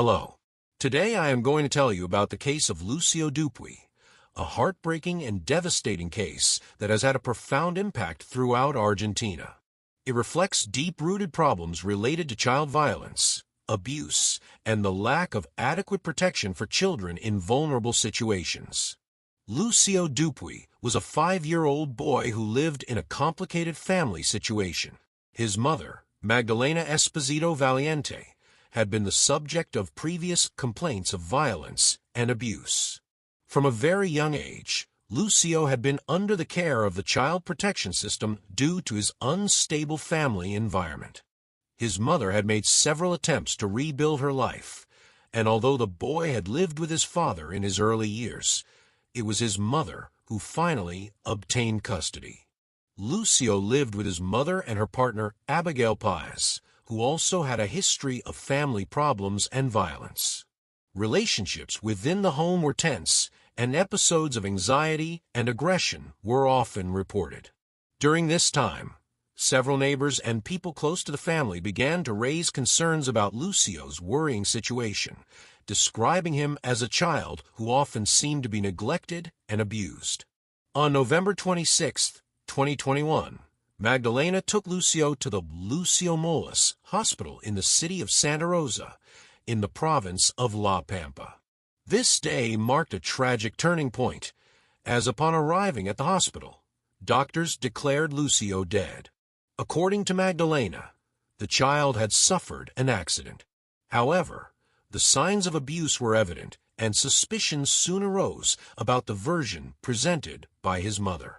Hello. Today I am going to tell you about the case of Lucio Dupuy, a heartbreaking and devastating case that has had a profound impact throughout Argentina. It reflects deep-rooted problems related to child violence, abuse, and the lack of adequate protection for children in vulnerable situations. Lucio Dupuy was a 5-year-old boy who lived in a complicated family situation. His mother, Magdalena Esposito Valiente, had been the subject of previous complaints of violence and abuse. From a very young age, Lucio had been under the care of the child protection system due to his unstable family environment. His mother had made several attempts to rebuild her life, and although the boy had lived with his father in his early years, it was his mother who finally obtained custody. Lucio lived with his mother and her partner Abigail Páez, who also had a history of family problems and violence. Relationships within the home were tense, and episodes of anxiety and aggression were often reported. During this time, several neighbors and people close to the family began to raise concerns about Lucio's worrying situation, describing him as a child who often seemed to be neglected and abused. On November 26, 2021, Magdalena took Lucio to the Lucio Molas Hospital in the city of Santa Rosa, in the province of La Pampa. This day marked a tragic turning point, as upon arriving at the hospital, doctors declared Lucio dead. According to Magdalena, the child had suffered an accident. However, the signs of abuse were evident, and suspicions soon arose about the version presented by his mother.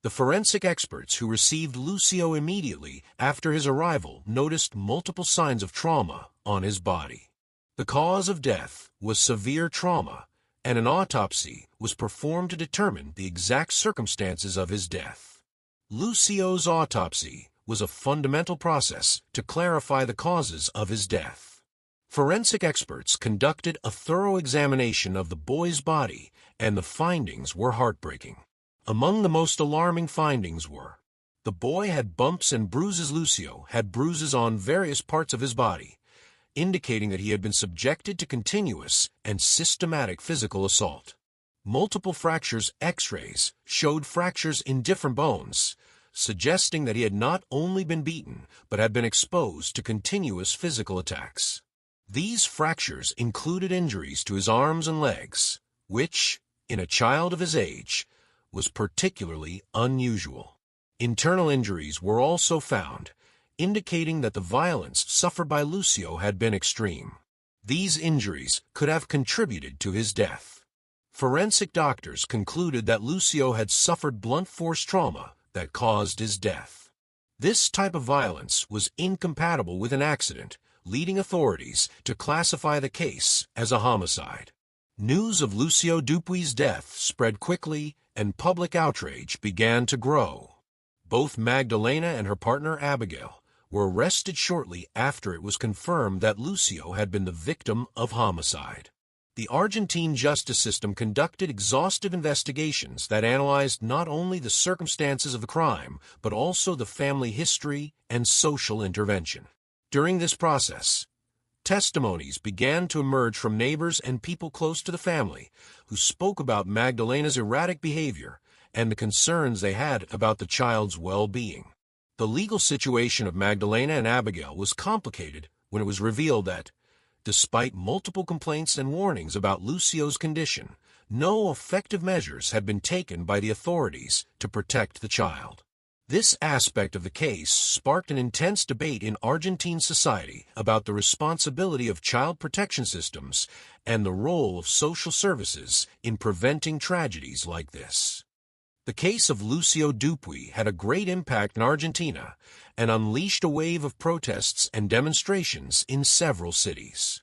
The forensic experts who received Lucio immediately after his arrival noticed multiple signs of trauma on his body. The cause of death was severe trauma, and an autopsy was performed to determine the exact circumstances of his death. Lucio's autopsy was a fundamental process to clarify the causes of his death. Forensic experts conducted a thorough examination of the boy's body, and the findings were heartbreaking. Among the most alarming findings were: the boy had bumps and bruises. Lucio had bruises on various parts of his body, indicating that he had been subjected to continuous and systematic physical assault. Multiple fractures X-rays showed fractures in different bones, suggesting that he had not only been beaten, but had been exposed to continuous physical attacks. These fractures included injuries to his arms and legs, which, in a child of his age, was particularly unusual. Internal injuries were also found, indicating that the violence suffered by Lucio had been extreme. These injuries could have contributed to his death. Forensic doctors concluded that Lucio had suffered blunt force trauma that caused his death. This type of violence was incompatible with an accident, leading authorities to classify the case as a homicide. News of Lucio Dupuy's death spread quickly, and public outrage began to grow. Both Magdalena and her partner Abigail were arrested shortly after it was confirmed that Lucio had been the victim of homicide. The Argentine justice system conducted exhaustive investigations that analyzed not only the circumstances of the crime, but also the family history and social intervention. During this process, testimonies began to emerge from neighbors and people close to the family who spoke about Magdalena's erratic behavior and the concerns they had about the child's well-being. The legal situation of Magdalena and Abigail was complicated when it was revealed that, despite multiple complaints and warnings about Lucio's condition, no effective measures had been taken by the authorities to protect the child. This aspect of the case sparked an intense debate in Argentine society about the responsibility of child protection systems and the role of social services in preventing tragedies like this. The case of Lucio Dupuy had a great impact in Argentina and unleashed a wave of protests and demonstrations in several cities.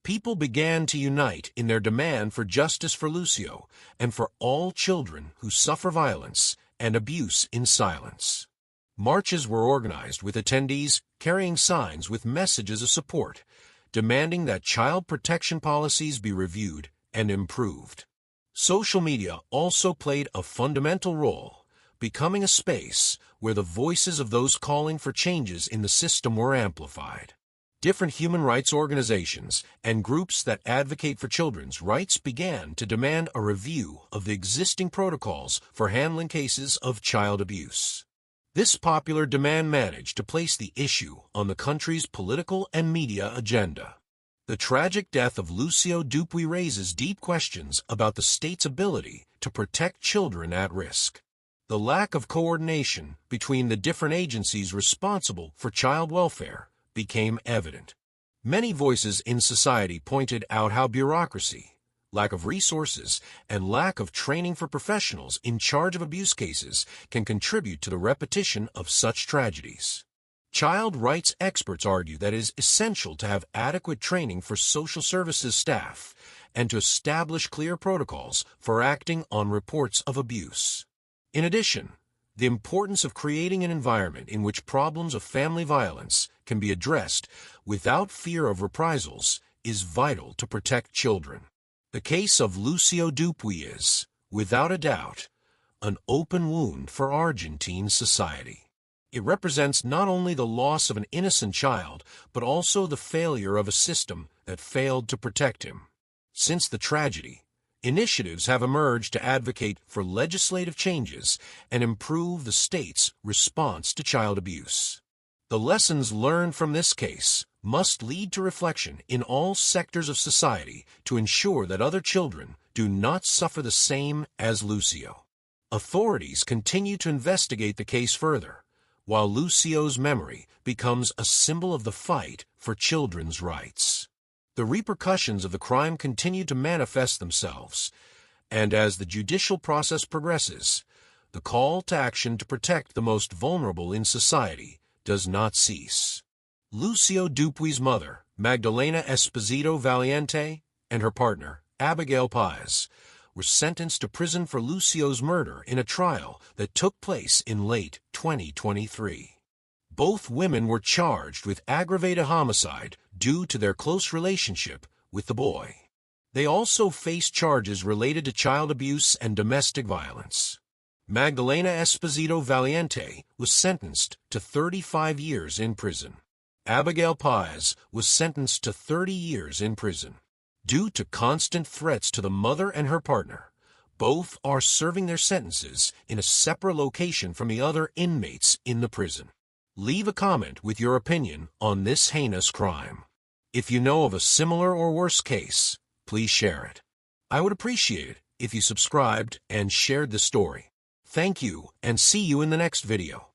People began to unite in their demand for justice for Lucio and for all children who suffer violence and abuse in silence. Marches were organized with attendees carrying signs with messages of support, demanding that child protection policies be reviewed and improved. Social media also played a fundamental role, becoming a space where the voices of those calling for changes in the system were amplified. Different human rights organizations and groups that advocate for children's rights began to demand a review of the existing protocols for handling cases of child abuse. This popular demand managed to place the issue on the country's political and media agenda. The tragic death of Lucio Dupuy raises deep questions about the state's ability to protect children at risk. The lack of coordination between the different agencies responsible for child welfare became evident. Many voices in society pointed out how bureaucracy, lack of resources, and lack of training for professionals in charge of abuse cases can contribute to the repetition of such tragedies. Child rights experts argue that it is essential to have adequate training for social services staff and to establish clear protocols for acting on reports of abuse. In addition, the importance of creating an environment in which problems of family violence can be addressed without fear of reprisals is vital to protect children. The case of Lucio Dupuy is, without a doubt, an open wound for Argentine society. It represents not only the loss of an innocent child, but also the failure of a system that failed to protect him. Since the tragedy, initiatives have emerged to advocate for legislative changes and improve the state's response to child abuse. The lessons learned from this case must lead to reflection in all sectors of society to ensure that other children do not suffer the same as Lucio. Authorities continue to investigate the case further, while Lucio's memory becomes a symbol of the fight for children's rights. The repercussions of the crime continue to manifest themselves, and as the judicial process progresses, the call to action to protect the most vulnerable in society does not cease. Lucio Dupuy's mother, Magdalena Esposito Valiente, and her partner, Abigail Páez, were sentenced to prison for Lucio's murder in a trial that took place in late 2023. Both women were charged with aggravated homicide due to their close relationship with the boy. They also faced charges related to child abuse and domestic violence. Magdalena Esposito Valiente was sentenced to 35 years in prison. Abigail Páez was sentenced to 30 years in prison. Due to constant threats to the mother and her partner, both are serving their sentences in a separate location from the other inmates in the prison. Leave a comment with your opinion on this heinous crime. If you know of a similar or worse case, please share it. I would appreciate it if you subscribed and shared the story. Thank you, and see you in the next video.